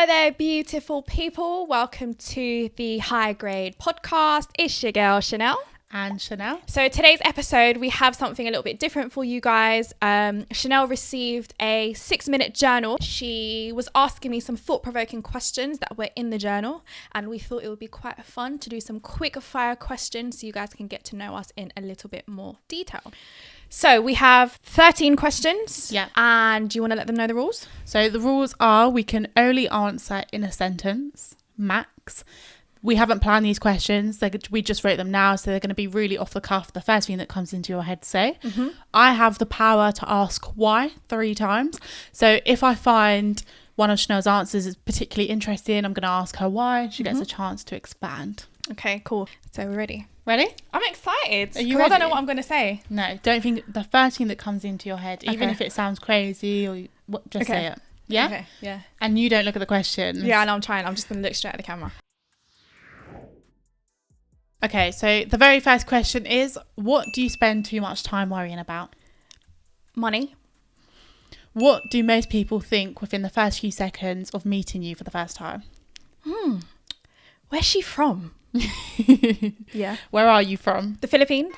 Hello there, beautiful people. Welcome to the High Grade Podcast. It's your girl, Shannel. And Shannel. So today's episode, we have something a little bit different for you guys. Shannel received a 6-minute journal. She was asking me some thought-provoking questions that were in the journal, and we thought it would be quite fun to do some quick-fire questions so you guys can get to know us in a little bit more detail. So we have 13 questions. Yeah. And do you want to let them know the rules? So the rules are we can only answer in a sentence, max. We haven't planned these questions. We just wrote them now, so they're going to be really off the cuff. The first thing that comes into your head to say. Mm-hmm. I have the power to ask why 3 times. So if I find one of Shannel's answers is particularly interesting, I'm going to ask her why. She gets a chance to expand. Okay, cool. So we're ready. Ready? I'm excited. Are you ready? I ready? don't know what I'm going to say. No, don't think the first thing that comes into your head, even if it sounds crazy or just say it. Yeah? Okay, yeah. And you don't look at the questions. Yeah, I know, I'm trying. I'm just going to look straight at the camera. Okay, so the very first question is, what do you spend too much time worrying about? Money. What do most people think within the first few seconds of meeting you for the first time? Where's she from? Yeah. Where are you from? The Philippines.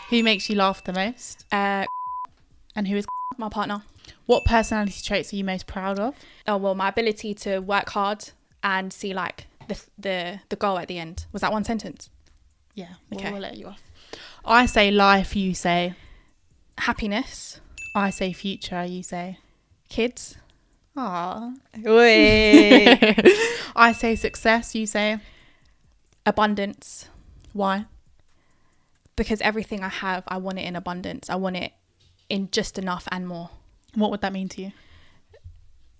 Who makes you laugh the most? And who is My partner. What personality traits are you most proud of? Oh, well, my ability to work hard and see like the goal at the end. Was that one sentence? Yeah, Okay. we'll let you off. I say life, you say. Happiness. I say future, you say. Kids. Aww. Oi. I say success, you say. Abundance. Why? Because everything I have, I want it in abundance. I want it in just enough and more. What would that mean to you?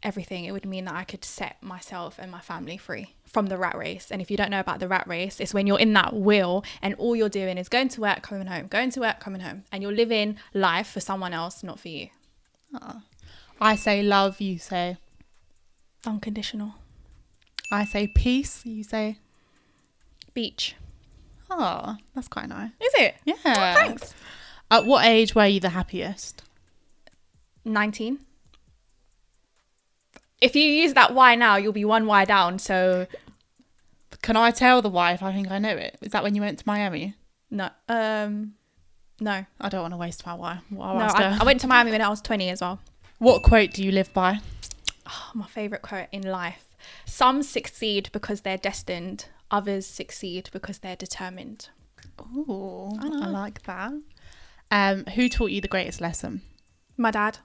Everything. It would mean that I could set myself and my family free from the rat race. And if you don't know about the rat race, it's when you're in that wheel and all you're doing is going to work, coming home, going to work, coming home, and you're living life for someone else, not for you. I say love, you say. Unconditional. I say peace, you say. Beach. Oh, that's quite nice. Is it? Yeah. Oh, thanks. At what age were you the happiest? 19. If you use that Y now, you'll be 1 Y down. So Can I tell the why if I think I know it? Is that when you went to Miami? no. No. I don't want to waste my why. I went to Miami when I was 20 as well. What quote do you live by? Oh, my favourite quote in life. Some succeed because they're destined. Others succeed because they're determined. Oh, I like that. Who taught you the greatest lesson? My dad.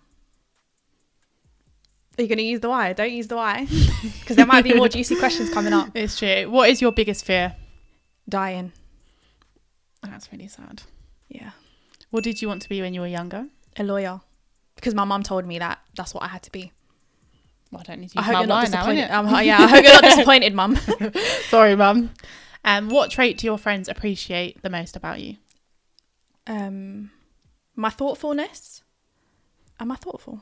Are you going to use the Y? Don't use the Y. Because there might be more juicy questions coming up. It's true. What is your biggest fear? Dying. That's really sad. Yeah. What did you want to be when you were younger? A lawyer. Because my mum told me that that's what I had to be. Well, I don't need to use I hope you're not now, disappointed. innit? Yeah, I hope you're not disappointed, mum. Sorry, mum. What trait do your friends appreciate the most about you? My thoughtfulness. Am I thoughtful?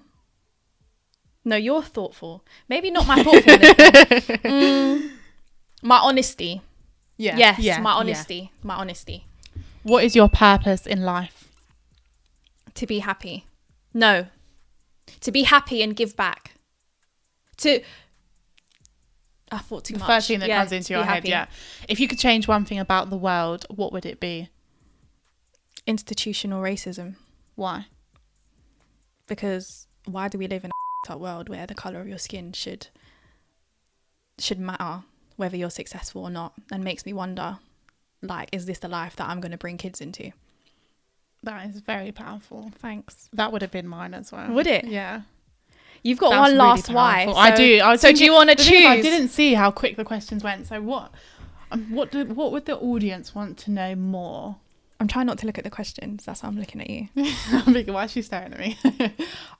No, you're thoughtful. Maybe not my thoughtfulness. My honesty. Yeah. Yes, my honesty. Yeah. My honesty. What is your purpose in life? To be happy. No. To be happy and give back. I thought too much. The first thing that comes into your head, happy. yeah. If you could change one thing about the world, what would it be? Institutional racism. Why? Because why do we live in a world where the colour of your skin should matter whether you're successful or not? And makes me wonder, like, is this the life that I'm going to bring kids into? That is very powerful. Thanks. That would have been mine as well. Would it? Yeah. You've got That's one really last powerful. why. I do. So do you want to choose? I didn't see how quick the questions went. So what would the audience want to know more? I'm trying not to look at the questions. That's why I'm looking at you. I'm thinking, why is she staring at me?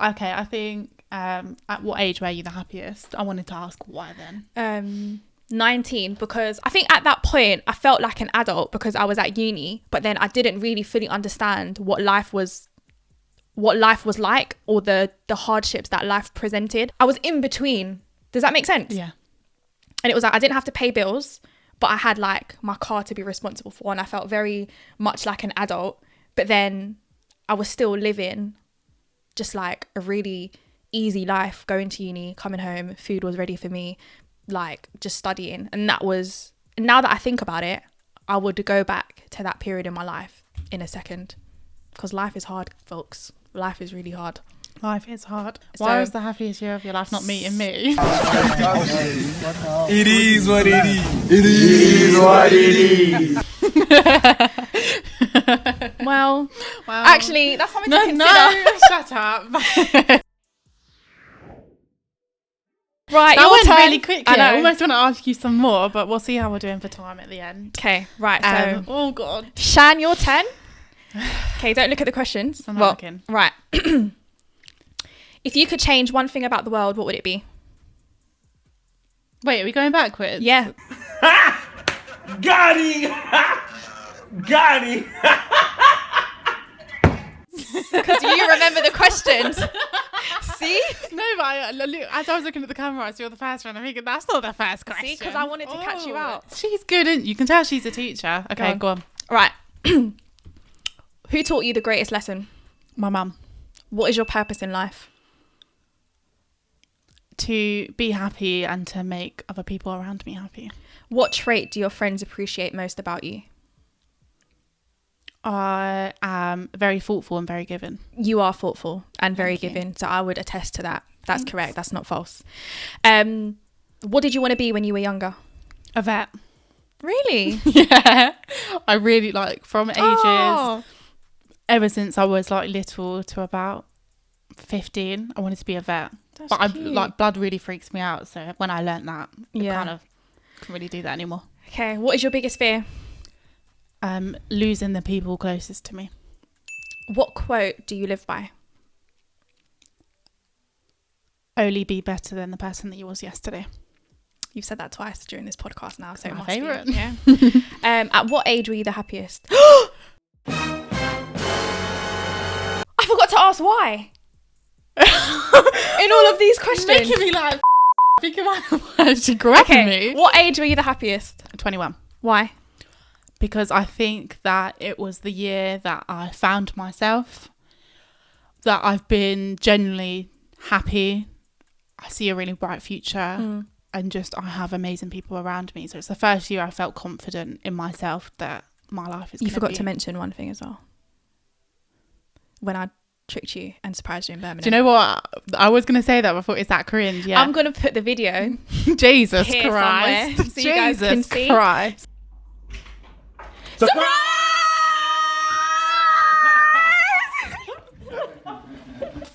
Okay, I think at what age were you the happiest? I wanted to ask why then. 19, because I think at that point I felt like an adult because I was at uni, but then I didn't really fully understand what life was like, or the hardships that life presented. I was in between. Does that make sense? Yeah. And it was like I didn't have to pay bills, but I had like my car to be responsible for, and I felt very much like an adult. But then I was still living just like a really easy life, going to uni, coming home, food was ready for me, like just studying. And that was, now that I think about it, I would go back to that period in my life in a second, because life is hard, folks. Life is really hard. Life is hard. So- Why was the happiest year of your life not meeting me? It is what it is. It is what it is. Well, Well, actually, that's something to consider. no, shut up. Right, That your went turn. really quickly. I know. I almost want to ask you some more, but we'll see how we're doing for time at the end. Okay, right. So, Oh God, Shan, your turn. Okay, don't look at the questions. I'm not looking. Right. If you could change one thing about the world, what would it be? Wait, are we going backwards? Yeah. Got him. Got him. Because you remember the questions. See? No, but as I was looking at the camera, I saw the first one. I'm thinking that's not the first question. See, because I wanted to catch you out. She's good, and you can tell she's a teacher. Okay, go on. Right. Who taught you the greatest lesson? My mum. What is your purpose in life? To be happy and to make other people around me happy. What trait do your friends appreciate most about you? I am very thoughtful and very giving. You are thoughtful and very Thank you. giving, so I would attest to that. That's correct. That's not false. What did you want to be when you were younger? A vet. Really? Yeah. I really from ages, Oh. ever since I was little to about 15, I wanted to be a vet. That's But cute. blood really freaks me out. So when I learnt that, Yeah. I kind of can't really do that anymore. Okay, what is your biggest fear? Losing the people closest to me. What quote do you live by? Only be better than the person that you was yesterday. You've said that twice during this podcast now, so it My must favourite. be. Yeah. At what age were you the happiest? I forgot to ask why. In all of these questions. Making me thinking about she corrected Okay, me. what age were you the happiest? 21. Why? Because I think that it was the year that I found myself, that I've been genuinely happy. I see a really bright future and just I have amazing people around me. So it's the first year I felt confident in myself that my life is You gonna forgot be... to mention one thing as well. When I tricked you and surprised you in Birmingham. Do you know what? I was going to say that, but I thought, is that cringe? Yeah. I'm going to put the video Jesus here Christ. somewhere so you guys can see. Christ.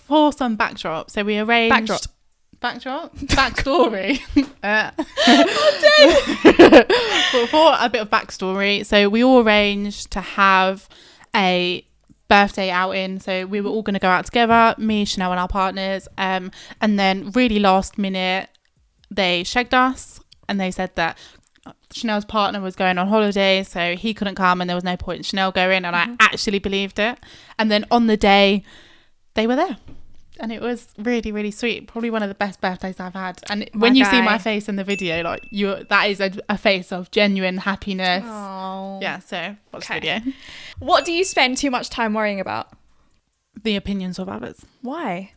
For some backdrop, so we arranged backstory. For a bit of backstory, so we all arranged to have a birthday outing. So we were all going to go out together, me, Shannel, and our partners. And then really last minute, they shagged us and they said that Shannel's partner was going on holiday, so he couldn't come, and there was no point in Shannel going. And I actually believed it. And then on the day, they were there. And it was really, really sweet. Probably one of the best birthdays I've had. And when you see my face in the video, that is a face of genuine happiness. Oh. Yeah, so watch the Okay. video. What do you spend too much time worrying about? The opinions of others. Why?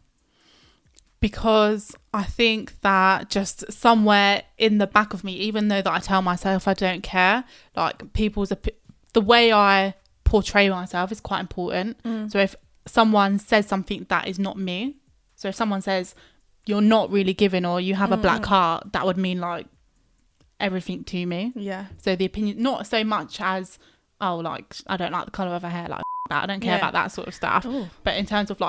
Because I think that just somewhere in the back of me, even though that I tell myself I don't care, the way I portray myself is quite important. So if someone says something that is not me, so if someone says you're not really giving or you have a black heart, that would mean everything to me. Yeah. So the opinion, not so much as I don't like the colour of her hair, that I don't care about that sort of stuff. Ooh. But in terms of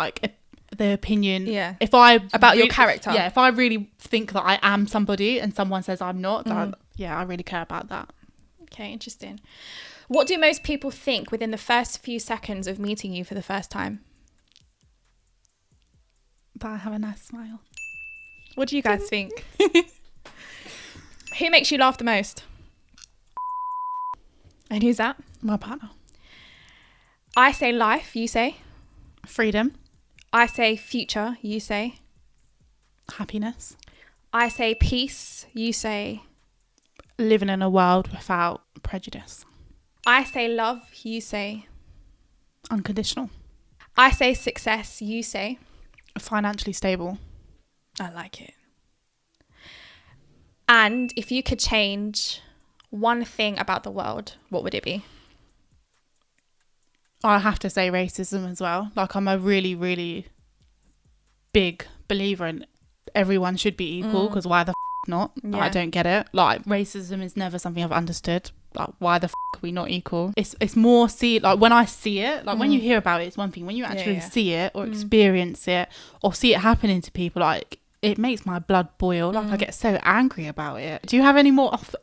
the opinion, Yeah. if I About your character. yeah, if I really think that I am somebody and someone says I'm not, then I really care about that. Okay, interesting. What do most people think within the first few seconds of meeting you for the first time? That I have a nice smile. What do you guys think? Who makes you laugh the most? And who's that? My partner. I say life, you say. Freedom. I say future, you say. Happiness. I say peace, you say. Living in a world without prejudice. I say love, you say. Unconditional. I say success, you say. Financially stable. I like it. And if you could change one thing about the world, what would it be? I have to say racism as well. Like, I'm a really, really big believer in everyone should be equal, because why the not? Yeah. I don't get it. Like, racism is never something I've understood. Like, why the are we not equal? It's more like when I see it, like when you hear about it, it's one thing. When you actually see it or experience it or see it happening to people, like, it makes my blood boil. Like, I get so angry about it. Do you have any more off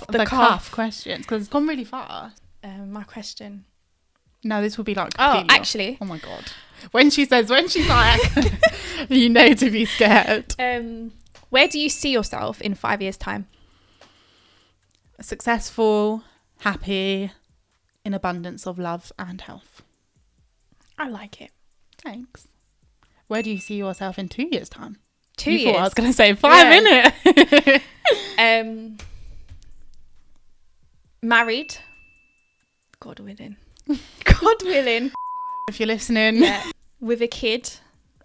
the cuff questions? Because it's gone really fast. My question. No, this will be like actually. Oh my God. When she's like, you know to be scared. Where do you see yourself in 5 years' time? Successful, happy, in abundance of love and health. I like it. Thanks. Where do you see yourself in 2 years' time? 2 you years? Thought I was going to say 5 minutes. Married. God willing. God willing. If you're listening. Yeah. With a kid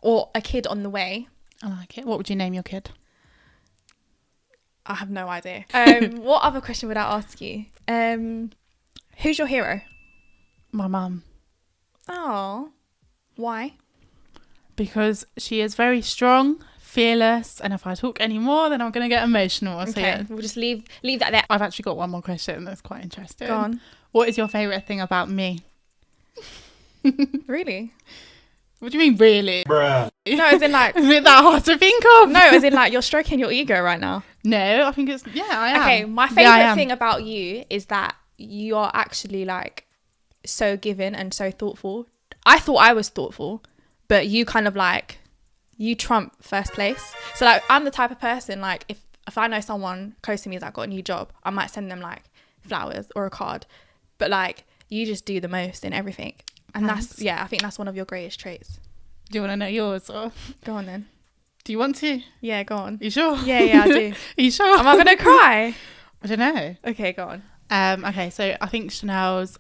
or a kid on the way. I like it. What would you name your kid? I have no idea. What other question would I ask you? Who's your hero? My mum. Oh, why? Because she is very strong, fearless, and if I talk any more, then I'm going to get emotional. Okay, so yeah. we'll just leave that there. I've actually got one more question that's quite interesting. Go on. What is your favourite thing about me? Really? What do you mean, really? Bruh. No, as in like... Is it that hard to think of? No, as in like you're stroking your ego right now. No, I think it's... Yeah, I am. Okay, my favourite thing about you is that you are actually like so giving and so thoughtful. I thought I was thoughtful, but you kind of like... You trump first place. So like I'm the type of person, like if I know someone close to me has got a new job, I might send them like flowers or a card. But like you just do the most in everything. And Thanks. I think that's one of your greatest traits. Do you want to know yours? Or Go on then. do you want to? Yeah, go on. You sure? Yeah, I do. Are you sure? Am I going to cry? I don't know. Okay, go on. Okay, so I think Shannel's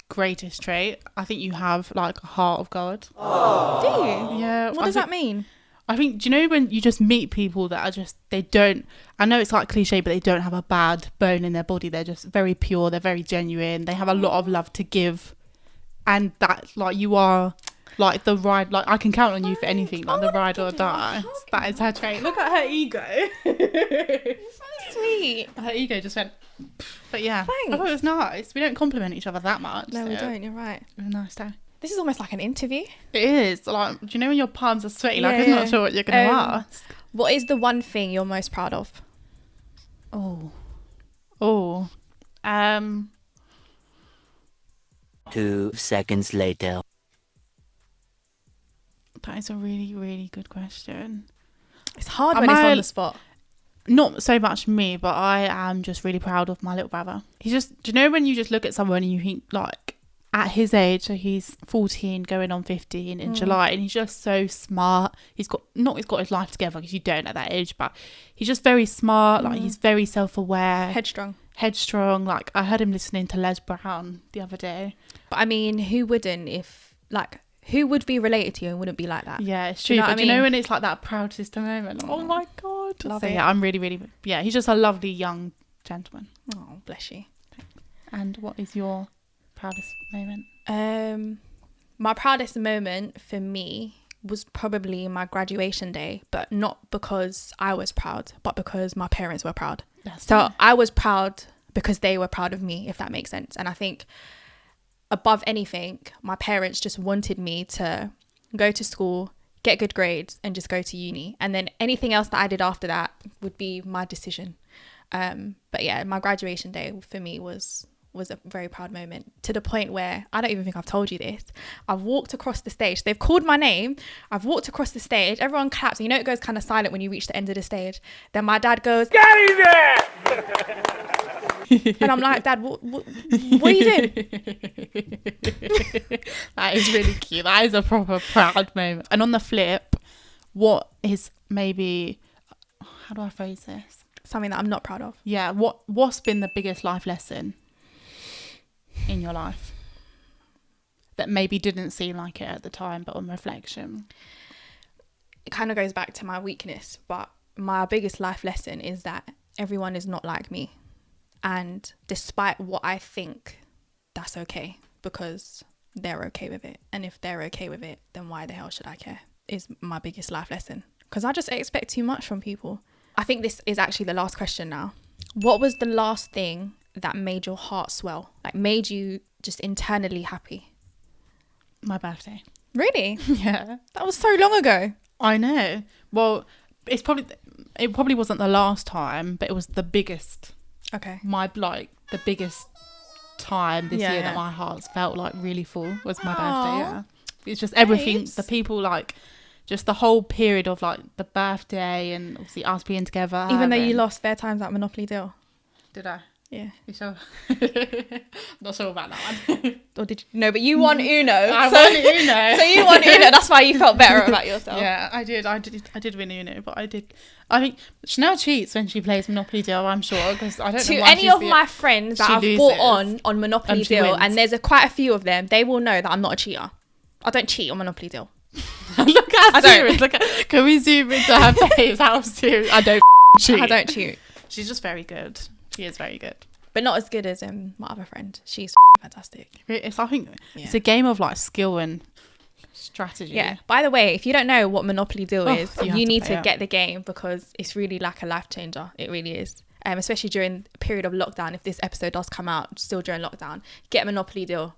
greatest trait, I think you have like a heart of God. Do you? Yeah. What does that mean? I think, do you know when you just meet people that are just, they don't, I know it's like cliche, but they don't have a bad bone in their body. They're just very pure. They're very genuine. They have a lot of love to give. And that, like, you are like the ride, like I can count on you for anything, like the ride or die. That is her trait. Look at her ego. So sweet. Her ego just went, but yeah. Thanks. I thought it was nice. We don't compliment each other that much. No, so we don't. You're right. It was a nice day. This is almost like an interview. It is. Like, do you know when your palms are sweaty? Like, Yeah, I'm not sure what you're going to ask. What is the one thing you're most proud of? Oh. 2 seconds later. That is a really, really good question. It's hard when it's on the spot. Not so much me, but I am just really proud of my little brother. He's just, do you know when you just look at someone and you think, like, at his age, so he's 14 going on 15 in July, and he's just so smart. He's got his life together, because you don't at that age, but he's just very smart. Like, he's very self-aware, headstrong. Like, I heard him listening to Les Brown the other day. But I mean, who wouldn't who would be related to you and wouldn't be like that? Yeah, it's true. You know but what I do you know mean? when it's like that proud sister moment? Like, oh my God. Love So it. yeah, I'm really, really, yeah, he's just a lovely young gentleman. Oh, bless you. And what is your proudest moment? My proudest moment for me was probably my graduation day, but not because I was proud, but because my parents were proud. So I was proud because they were proud of me, if that makes sense. And I think above anything, my parents just wanted me to go to school, get good grades, and just go to uni. And then anything else that I did after that would be my decision. But yeah, my graduation day for me was a very proud moment, to the point where I don't even think I've told you this. I've walked across the stage. They've called my name. I've walked across the stage. Everyone claps. And you know, it goes kind of silent when you reach the end of the stage. Then my dad goes, "Get in there!" And I'm like, "Dad, what are you doing?" That is really cute. That is a proper proud moment. And on the flip, what is maybe, how do I phrase this? Something that I'm not proud of. Yeah. What's been the biggest life lesson in your life that maybe didn't seem like it at the time, but on reflection? it kind of goes back to my weakness, but my biggest life lesson is that everyone is not like me. And despite what I think, that's okay, because they're okay with it. And if they're okay with it, then why the hell should I care? Is my biggest life lesson. Because I just expect too much from people. I think this is actually the last question now. What was the last thing that made your heart swell? Like made you just internally happy? My birthday. Really? Yeah. That was so long ago. I know. Well, it probably wasn't the last time, but it was the biggest. Okay. The biggest time this year that my heart felt like really full was my birthday. Yeah. It's just everything. Babes. The people, like, just the whole period of like the birthday and obviously us being together. Even though you lost spare times at Monopoly Deal. Did I? Yeah. You sure? Not sure about that one. Or did you? No, but you won Uno. I won Uno. So you won Uno. That's why you felt better about yourself. Yeah, I did win Uno, but I think Shannel cheats when she plays Monopoly Deal, I'm sure, because I don't know To why any of my friends that I've bought on Monopoly and she Deal, wins. and there's quite a few of them, they will know that I'm not a cheater. I don't cheat on Monopoly Deal. Look how I don't. serious. Can we zoom into her face? How serious? I don't cheat. I don't cheat. She's just very good. She is very good. But not as good as my other friend. She's fantastic. I think it's a game of like skill and strategy. Yeah. By the way, if you don't know what Monopoly Deal is, you need to play it. get the game, because it's really like a life changer. It really is. Especially during a period of lockdown. If this episode does come out still during lockdown, get Monopoly Deal.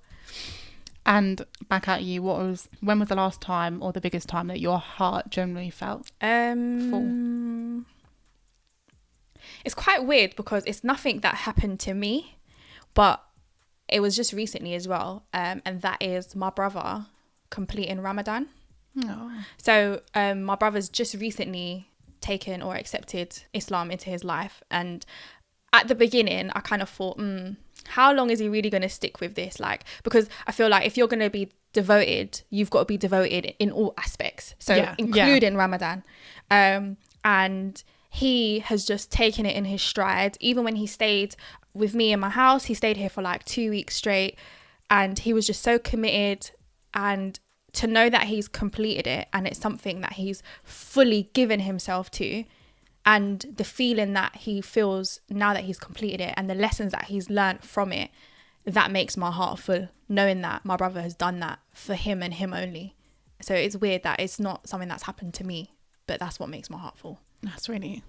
And back at you, when was the last time or the biggest time that your heart generally felt full? It's quite weird because it's nothing that happened to me, but it was just recently as well. And that is my brother completing Ramadan. Oh. So my brother's just recently taken or accepted Islam into his life. And at the beginning, I kind of thought, how long is he really going to stick with this? Like, because I feel like if you're going to be devoted, you've got to be devoted in all aspects. So including Ramadan. And he has just taken it in his stride. Even when he stayed with me in my house, he stayed here for like 2 weeks straight, and he was just so committed. And to know that he's completed it and it's something that he's fully given himself to, and the feeling that he feels now that he's completed it and the lessons that he's learned from it, that makes my heart full, knowing that my brother has done that for him and him only. So it's weird that it's not something that's happened to me, but that's what makes my heart full. That's really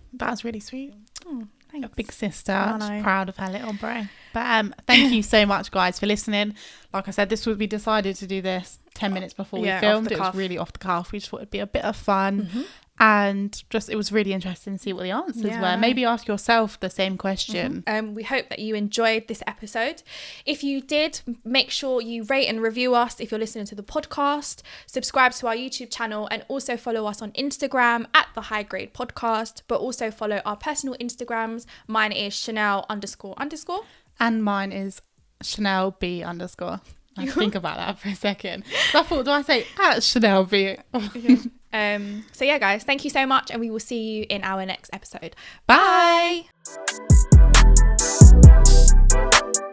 sweet. Oh, thanks. A big sister. Just proud of her little bro. But thank you so much, guys, for listening. Like I said, we decided to do this 10 minutes before we filmed. It was really off the cuff. We just thought it'd be a bit of fun. Mm-hmm. And just it was really interesting to see what the answers were. Maybe ask yourself the same question. Mm-hmm. We hope that you enjoyed this episode. If you did, make sure you rate and review us if you're listening to the podcast. Subscribe to our YouTube channel, and also follow us on Instagram at The High Grade Podcast. But also follow our personal Instagrams. Mine is Shannel __. And mine is Shannel B_. I had to think about that for a second. So I thought, do I say at Shannel B? So yeah, guys, thank you so much, and we will see you in our next episode. Bye. Bye.